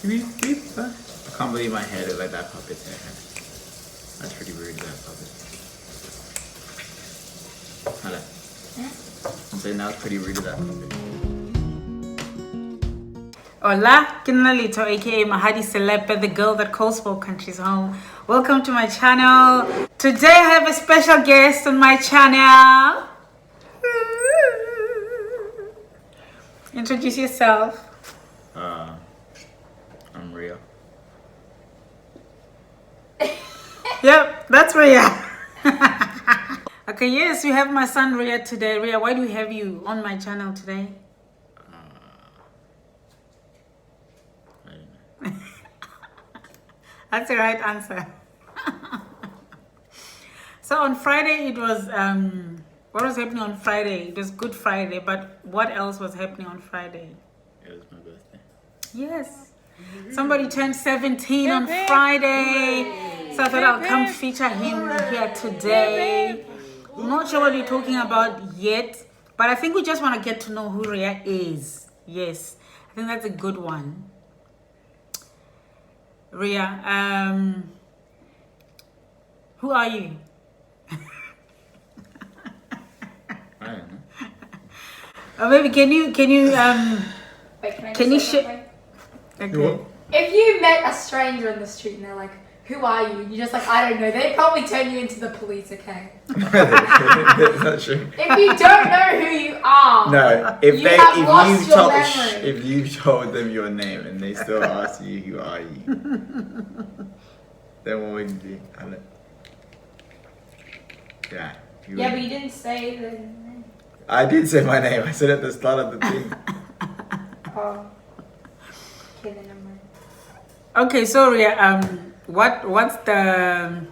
I can't believe my hair looked like that puppet's hair. That's pretty rude, that puppet. Hello. I'm saying that was pretty rude of that puppet. Hola, Kinalito, aka Mahali Selepe, the girl that calls 4 countries home. Welcome to my channel. Today I have a special guest on my channel. Introduce yourself. I'm Ria. Yep, that's Ria. Okay, yes, we have my son Ria today. Ria, why do we have you on my channel today? I don't know. That's the right answer. So on Friday it was what was happening on Friday? It was Good Friday, but what else was happening on Friday? It was my birthday. Yes. Somebody turned 17 on Friday. So I thought I'll come feature him here today. I'm not sure what we're talking about yet, but I think we just want to get to know who Ria is. Yes. I think that's a good one. Ria, who are you? I don't know. Or maybe can you Wait, can you say share? something? Okay. If you met a stranger in the street and they're like, "Who are you?" You're just like, "I don't know." They'd probably turn you into the police, okay? That's not true. If you don't know who you are, No, if you told them your name and they still ask you who are you, then what would you do? Yeah. yeah, but you didn't say the name. I did say my name. I said at the start of the thing. Oh, okay, then never mind. Okay, so Ria, what's the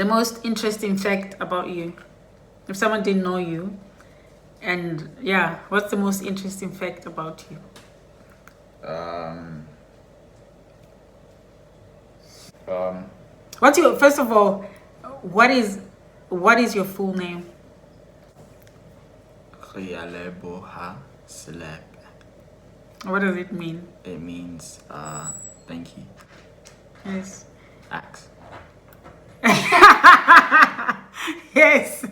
most interesting fact about you? If someone didn't know you, and yeah, what's the most interesting fact about you? What's your first of all? What is your full name? Realeboha, Selepe. What does it mean? It means thank you. Yes. Axe. Yes.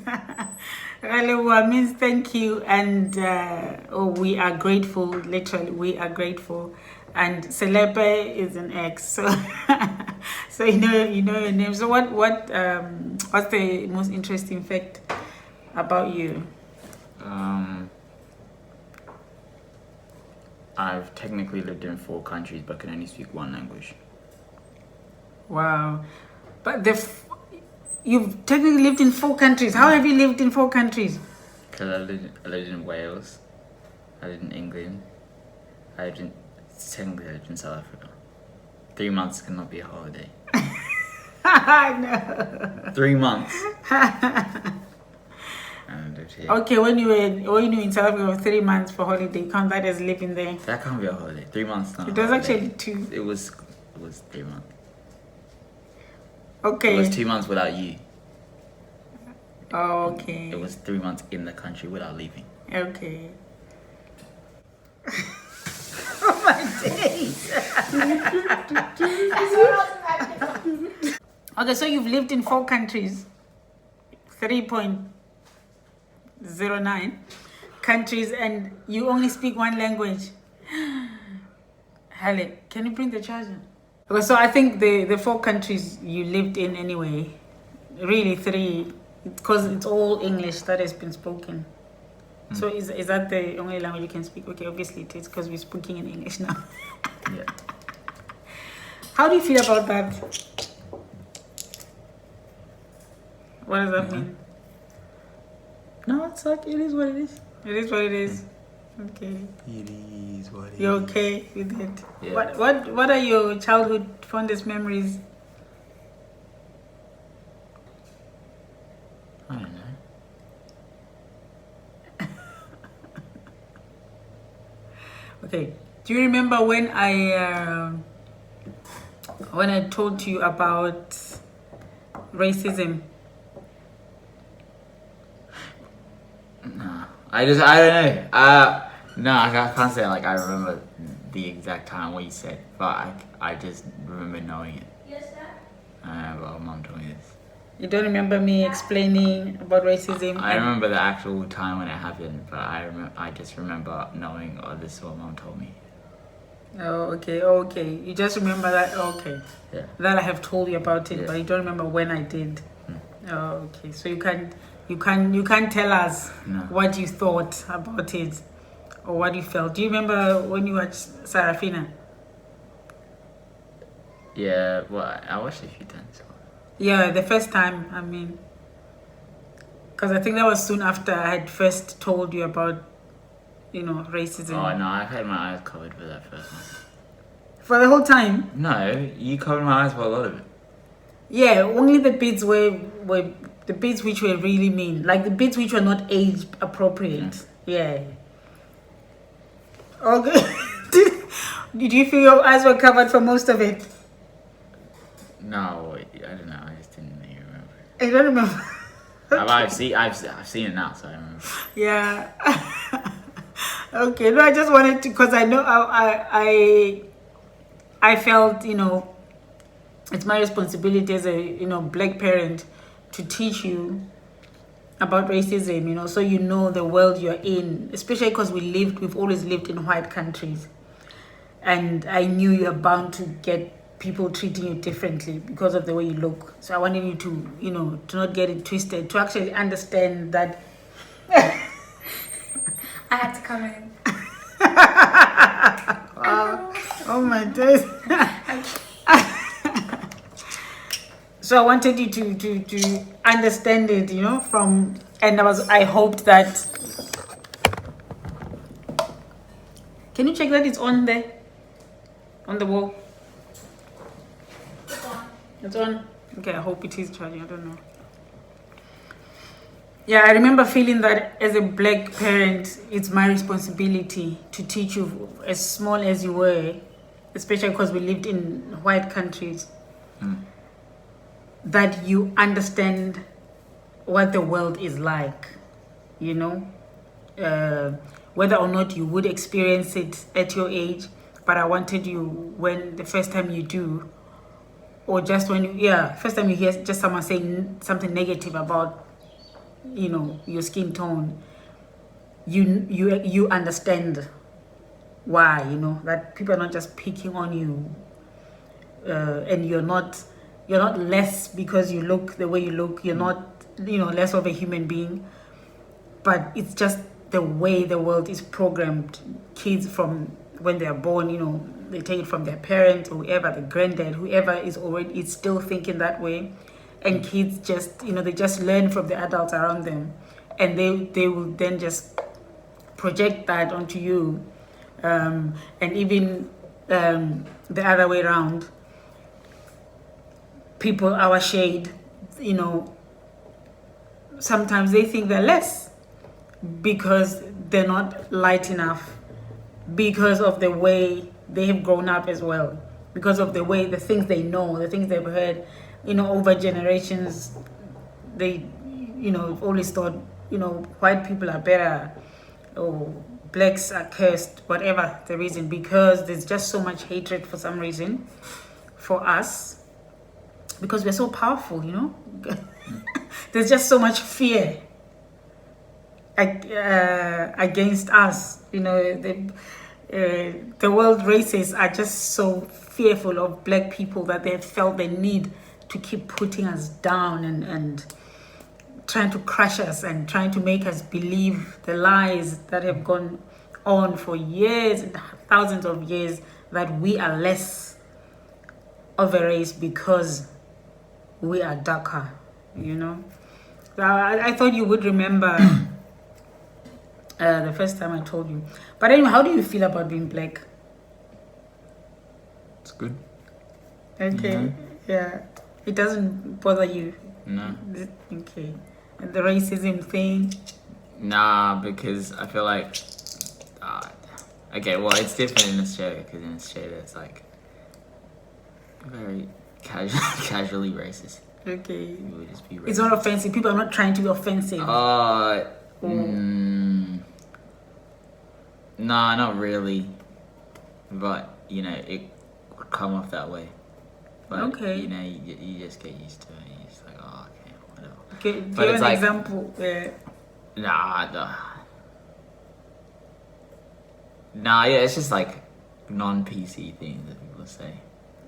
Realeboha means thank you, and we are grateful. Literally, we are grateful. And Selepe is an X, so so you know your name. So what's the most interesting fact about you? I've technically lived in 4 countries, but can only speak 1 language. Wow, but you've technically lived in 4 countries. How have you lived in 4 countries? Because I lived in Wales, I lived in England, technically I lived in South Africa. 3 months cannot be a holiday. I know. 3 months. And I lived here. Okay, when you were in South Africa for 3 months for holiday, count that as living there. That can't be a holiday. 3 months not. It was actually 2. It was 3 months. Okay. It was 2 months without you. Oh, okay. It was 3 months in the country without leaving. Okay. Oh my days. Okay, so you've lived in 4 countries. 3.09 countries, and you only speak 1 language. Halle, can you bring the charger? Okay, so I think the 4 countries you lived in anyway, really 3, because it's all English that has been spoken. So is that the only language you can speak? Okay, obviously it is, because we're speaking in English now. Yeah. How do you feel about that? What does that mean? No, it's like, it is what it is. It is what it is. Okay. It is what it is. You're okay with it? Yeah. What are your childhood fondest memories? I don't know. Okay. Do you remember when I told you about racism? Nah. I don't know. No, I can't say like I remember the exact time what you said, but I just remember knowing it. Well, Mom told me this. You don't remember me explaining about racism? I remember the actual time when it happened, but I just remember knowing, oh, this is what Mom told me. Oh, okay. You just remember that? Okay. Yeah. That I have told you about it, Yeah. but you don't remember when I did. Oh, okay. So you can't tell us what you thought about it or what you felt. Do you remember when you watched Sarafina? Yeah, well, I watched it a few times. So. Yeah, the first time, I mean. Because I think that was soon after I had first told you about, racism. Oh, no, I've had my eyes covered for that first one. For the whole time? No, you covered my eyes for a lot of it. Yeah, only the bits were the bits which were really mean. Like the bits which were not age appropriate. Yeah. Okay. Did you feel your eyes were covered for most of it? No, I don't know. I just didn't even remember. I don't remember. I've seen it now, so I remember. Yeah. Okay. No, I just wanted to, because I know I felt, it's my responsibility as a, black parent to teach you about racism, so you know the world you're in, especially because we've always lived in white countries. And I knew you're bound to get people treating you differently because of the way you look. So I wanted you to, to not get it twisted, to actually understand that. I had to come in. Wow. Oh my days. So I wanted you to understand it, I hoped that. Can you check that it's on there? On the wall? It's on. Okay, I hope it is charging. I don't know. Yeah, I remember feeling that as a black parent, it's my responsibility to teach you, as small as you were, especially because we lived in white countries, that you understand what the world is like, whether or not you would experience it at your age, but I wanted you, when the first time you do, or just first time you hear just someone saying something negative about, your skin tone, you understand why, that people are not just picking on you, and you're not less because you look the way you look. You're not, less of a human being, but it's just the way the world is programmed. Kids from when they're born, they take it from their parents or whoever, the granddad, whoever is still thinking that way. And kids just, they just learn from the adults around them. And they will then just project that onto you. And even the other way around, people our shade, sometimes they think they're less because they're not light enough, because of the way they have grown up as well, because of the way, the things they know, the things they've heard, over generations. They, always thought, white people are better, or blacks are cursed, whatever the reason, because there's just so much hatred for some reason for us, because we're so powerful, There's just so much fear against us, the world races are just so fearful of black people that they have felt the need to keep putting us down and trying to crush us and trying to make us believe the lies that have gone on for years and thousands of years, that we are less of a race because we are darker, So I thought you would remember the first time I told you. But anyway, how do you feel about being black? It's good. Okay, yeah. It doesn't bother you? No. Okay. And the racism thing? Nah, because I feel like... okay, well, it's different in Australia, because in Australia it's like very casually racist. Okay. It would just be racist. It's not offensive. People are not trying to be offensive. Nah, not really. but you know it would come off that way. But Okay. you know, you just get used to it. You're just like, oh, okay, whatever. Okay, do But you it's have an like- example? Nah, yeah, it's just like non-PC things that people say.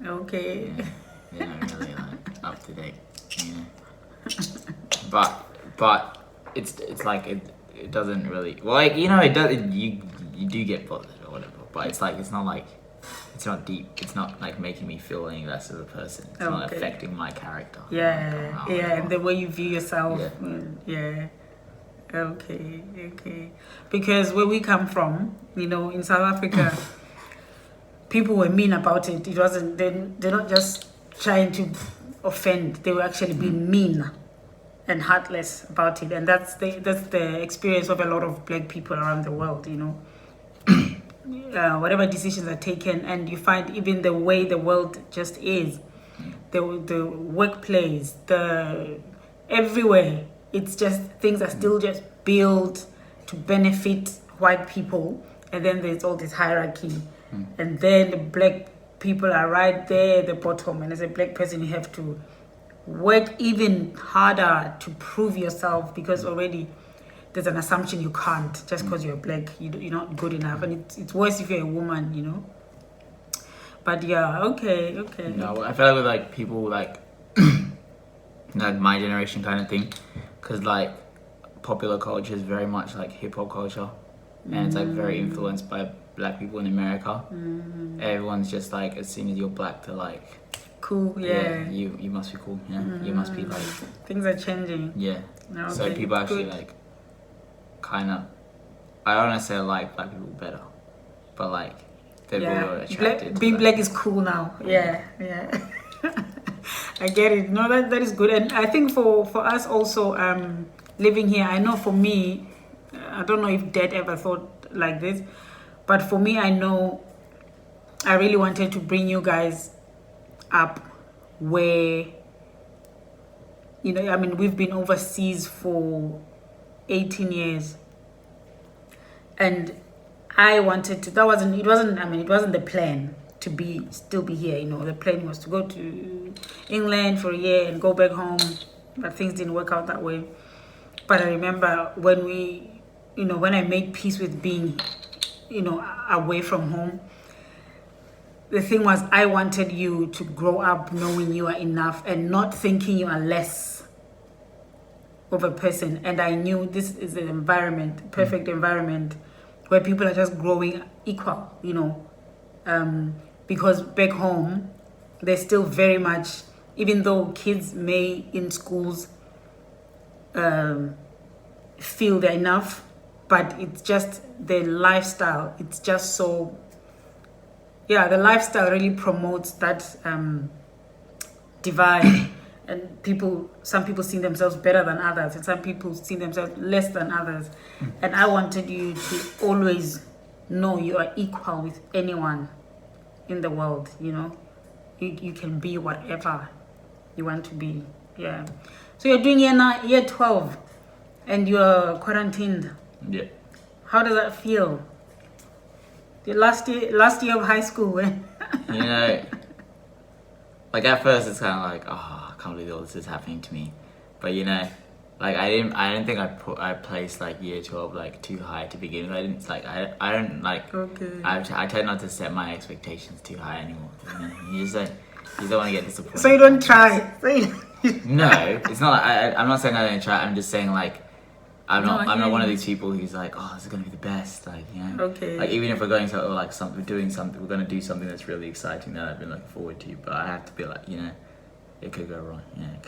Okay. Yeah, they're not really like up to date, you know. But it's like it doesn't really, well, like, you know, it does, you do get bothered or whatever, but it's like, it's not like, it's not deep, it's not like making me feel any less of a person, it's not Okay. affecting my character. Yeah, Like, oh, yeah, and whatever. the way you view yourself. Yeah. Yeah. Okay. Because where we come from, you know, in South Africa, people were mean about it. It wasn't, they're not just trying to offend, they were actually being mean and heartless about it. And that's the experience of a lot of black people around the world, you know. Whatever decisions are taken, and you find even the way the world just is, the workplace, the everywhere, it's just things are still just built to benefit white people, and then there's all this hierarchy, and then the black people are right there at the bottom, and as a black person you have to work even harder to prove yourself, because already there's an assumption you can't just because you're black, you're not good enough, and it's worse if you're a woman, you know. But yeah, okay. No, I feel like with like people like like my generation kind of thing, because like popular culture is very much like hip hop culture, and it's like very influenced by black people in America. Everyone's just like, as soon as you're black, they're like, Cool, yeah. you must be cool, you know, you must be like, Things are changing. yeah. Okay, So people actually good. like kind of, I don't necessarily like black people better, but like they're all attracted to being that. black is cool now. Yeah. I get it. No, that is good. And I think for us also, living here, I know for me, I don't know if Dad ever thought like this, but for me, I know I really wanted to bring you guys up where, you know, I mean, we've been overseas for 18 years, and I wanted to, it wasn't the plan to still be here, you know. The plan was to go to England for a year and go back home, but things didn't work out that way. But I remember when I made peace with being, you know, away from home, the thing was, I wanted you to grow up knowing you are enough and not thinking you are less of a person. And I knew this is an environment, perfect environment, where people are just growing equal, you know. Because back home, there's still very much, even though kids may in schools feel they're enough, but it's just the lifestyle. It's just so, yeah, the lifestyle really promotes that divide. And some people see themselves better than others, and some people see themselves less than others. And I wanted you to always know you are equal with anyone in the world, you know. You can be whatever you want to be. Yeah. So you're doing year 12 and you're quarantined. Yeah. How does that feel? The last year of high school. You know, like at first it's kind of like, oh, I can't believe all this is happening to me. But you know, like I didn't think I placed like year 12 like too high to begin with. I didn't like I don't like. Okay. I tend not to set my expectations too high anymore. You know? You don't want to get disappointed. So you don't try. No, it's not. I'm not saying I don't try. I'm just saying like I'm No, I not hear one of you. these people who's like, oh, this is gonna be the best. Like, you know. Okay. Like even if we're going to or like something, we're doing something, we're gonna do something that's really exciting that I've been looking forward to. But I have to be like, you know, it could go wrong. Yeah, it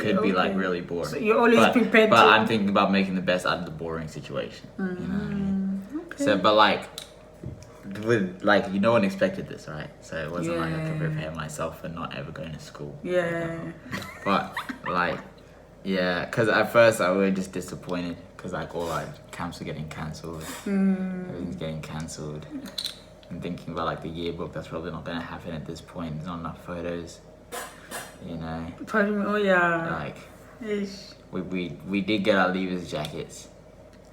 could be like really boring. So you're always prepared But to- I'm thinking about making the best out of the boring situation. You know what I mean? Okay. So, but like, with like, no one expected this, right? So it wasn't like I Yeah. could prepare myself for not ever going to school. Yeah. But like, yeah, because at first I was just disappointed because like all like camps were getting cancelled, everything's getting cancelled. I'm thinking about like the yearbook, that's probably not gonna happen at this point. There's not enough photos, you know. Oh yeah. Like Ish. we did get our leavers jackets,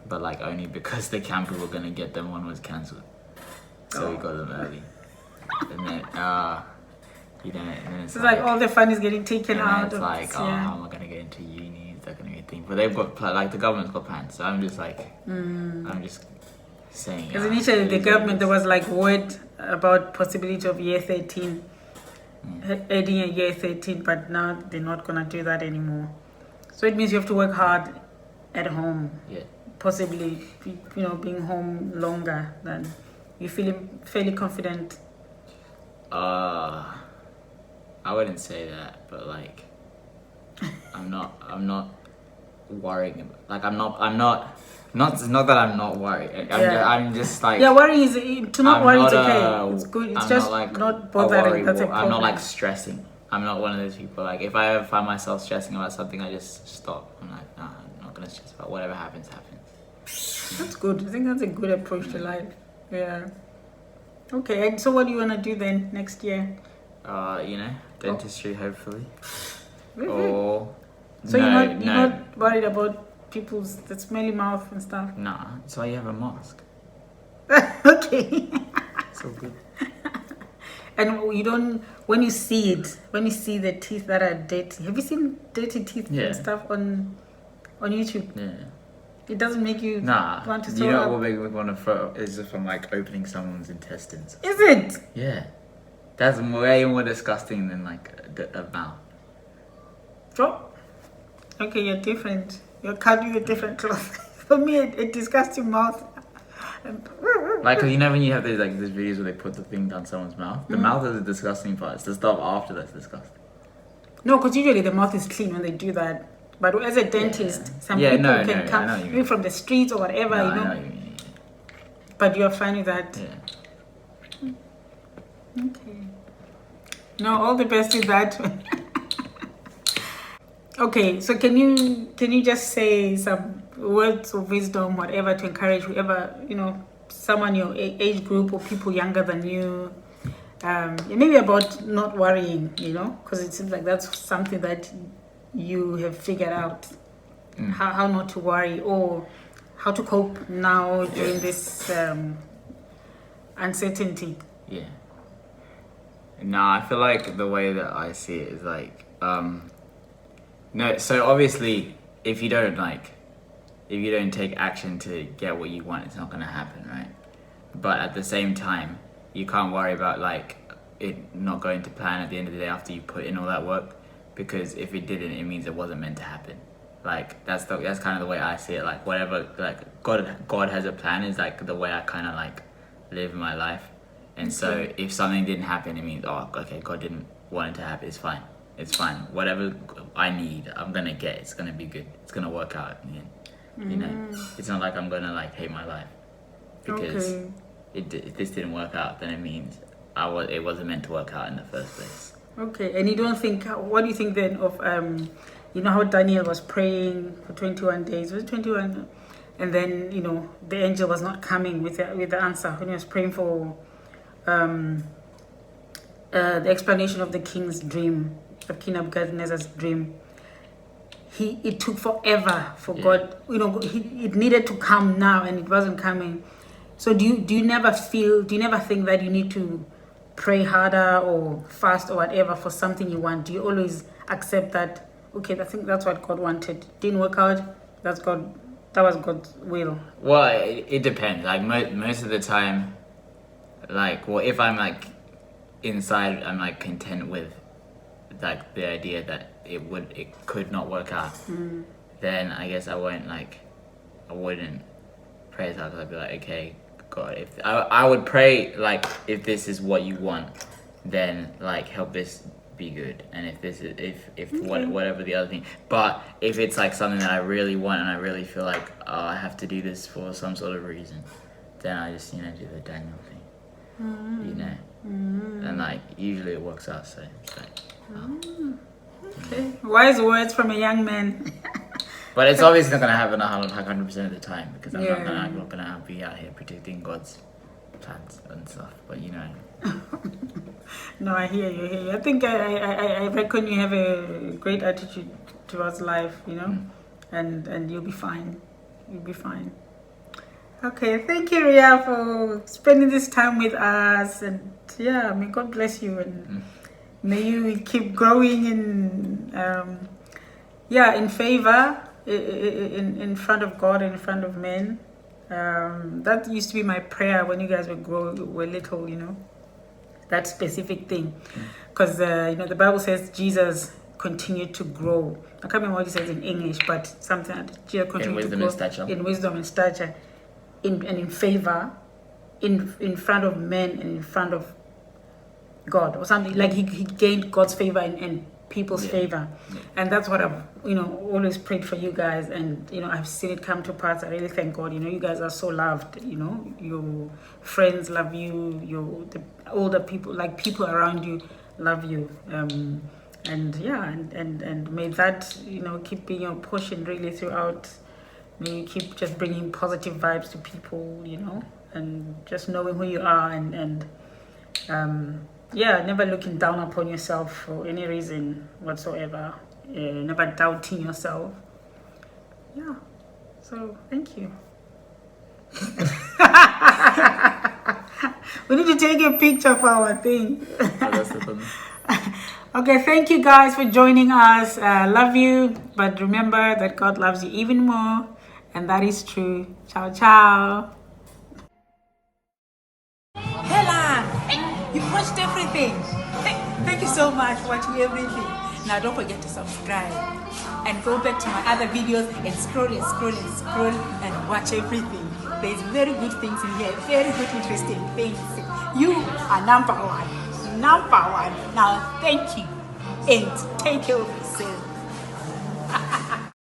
but like only because the camp we were gonna get them one was cancelled. So we got them early. And then, you know, and then It's like all the fun is getting taken and then out it's of like, this, oh, yeah. how am I gonna get into uni? Is that gonna be a thing? But they've got like the government's got plans, so I'm just like, I'm just saying. Because initially the government, there was like word about possibility of year 13, adding a year 13, but now they're not gonna do that anymore. So it means you have to work hard at home, Yeah. possibly, being home longer than you feeling fairly confident. I wouldn't say that, but like, I'm not worrying. Like, it's not that I'm not worried. I'm just like. Yeah, worrying is to not I'm worry. not It's okay. It's good. It's I'm just not, like, not bothering. That's a problem. I'm not like stressing. I'm not one of those people. Like, if I ever find myself stressing about something, I just stop. I'm like, nah, I'm not gonna stress about whatever happens. That's good. I think that's a good approach to life. Yeah. Okay. And so, what do you wanna do then next year? Dentistry, hopefully. Really? Or So you're not worried about people's the smelly mouth and stuff. Nah, that's why you have a mask. Okay. So good. And you don't when you see the teeth that are dirty. Have you seen dirty teeth Yeah. and stuff on YouTube? Yeah. It doesn't make you Nah. want to You throw know up. what makes me want to throw up is from like opening someone's intestines. Is it? Yeah. That's way more disgusting than like a mouth. Drop. Okay, you're different. You're cut with a different cloth. For me, it disgusts your mouth. Like, 'cause when you have these videos where they put the thing down someone's mouth, the mouth is the disgusting part. It's the stuff after that's disgusting. No, because usually the mouth is clean when they do that. But as a dentist, some Yeah, people no, can I come know what you maybe mean. from the streets or whatever, No, you I know. know what you mean. But you're fine with that. Yeah. Okay. No, all the best with that. Okay, so can you just say some words of wisdom, whatever, to encourage whoever, someone your age group or people younger than you, maybe about not worrying, because it seems like that's something that you have figured out, how not to worry or how to cope now during this uncertainty. Yeah. No, I feel like the way that I see it is like, no, so obviously if you don't take action to get what you want, it's not gonna happen, right? But at the same time, you can't worry about like it not going to plan at the end of the day after you put in all that work, because if it didn't, it means it wasn't meant to happen. Like that's kind of the way I see it. Like whatever, like God has a plan is like the way I kind of like live my life. And so if something didn't happen, it means, oh, okay, God didn't want it to happen. It's fine. It's fine. Whatever I need, I'm gonna get. It's gonna be good. It's gonna work out in the end. You know, it's not like I'm gonna like hate my life because if this didn't work out, then it means it wasn't meant to work out in the first place. Okay, and you don't think? What do you think then of how Daniel was praying for 21 days? Was it 21? And then the angel was not coming with the answer when he was praying for the explanation of the king's dream, of King Nebuchadnezzar's dream. It took forever for God. It needed to come now, and it wasn't coming. So do you never think that you need to pray harder or fast or whatever for something you want? Do you always accept that? Okay, I think that's what God wanted. Didn't work out. That was God's will. Well, it depends. Like most of the time, if I'm like inside, I'm like content with like the idea that it could not work out. Then I guess I wouldn't pray as hard, because I'd be like, okay, God, if I would pray like, if this is what you want, then like help this be good, and if this is whatever the other thing. But if it's like something that I really want and I really feel like I have to do this for some sort of reason, then I just do the Daniel thing, and like usually it works out. So it's like, Okay, wise words from a young man. but it's obviously not gonna happen 100% of the time, because I'm Yeah. not gonna be out here predicting God's plans and stuff. But No, I hear you. I think I reckon you have a great attitude towards life, and you'll be fine. You'll be fine. Okay, thank you, Ria, for spending this time with us. And yeah, may God bless you and may you keep growing in favor in front of God and in front of men. That used to be my prayer when you guys were little, that specific thing. Because, the Bible says Jesus continued to grow. I can't remember what it says in English, but something like Jesus continued to grow. In wisdom and stature. In favor, in front of men and in front of God, or something like he gained God's favor and people's favor, and that's what I've always prayed for you guys, and I've seen it come to pass. I really thank God. You guys are so loved. Your friends love you. The older people, like people around you, love you. And may that keep being your portion really throughout. May you keep just bringing positive vibes to people, and just knowing who you are and never looking down upon yourself for any reason whatsoever, never doubting yourself. Yeah, so thank you. We need to take a picture for our thing. Okay, thank you guys for joining us. Love you, but remember that God loves you even more. And that is true. Ciao, ciao. Hella, you've watched everything. Thank you so much for watching everything. Now don't forget to subscribe and go back to my other videos and scroll and watch everything. There's very good things in here, very good interesting things. You are number one. Now thank you and take care of yourself.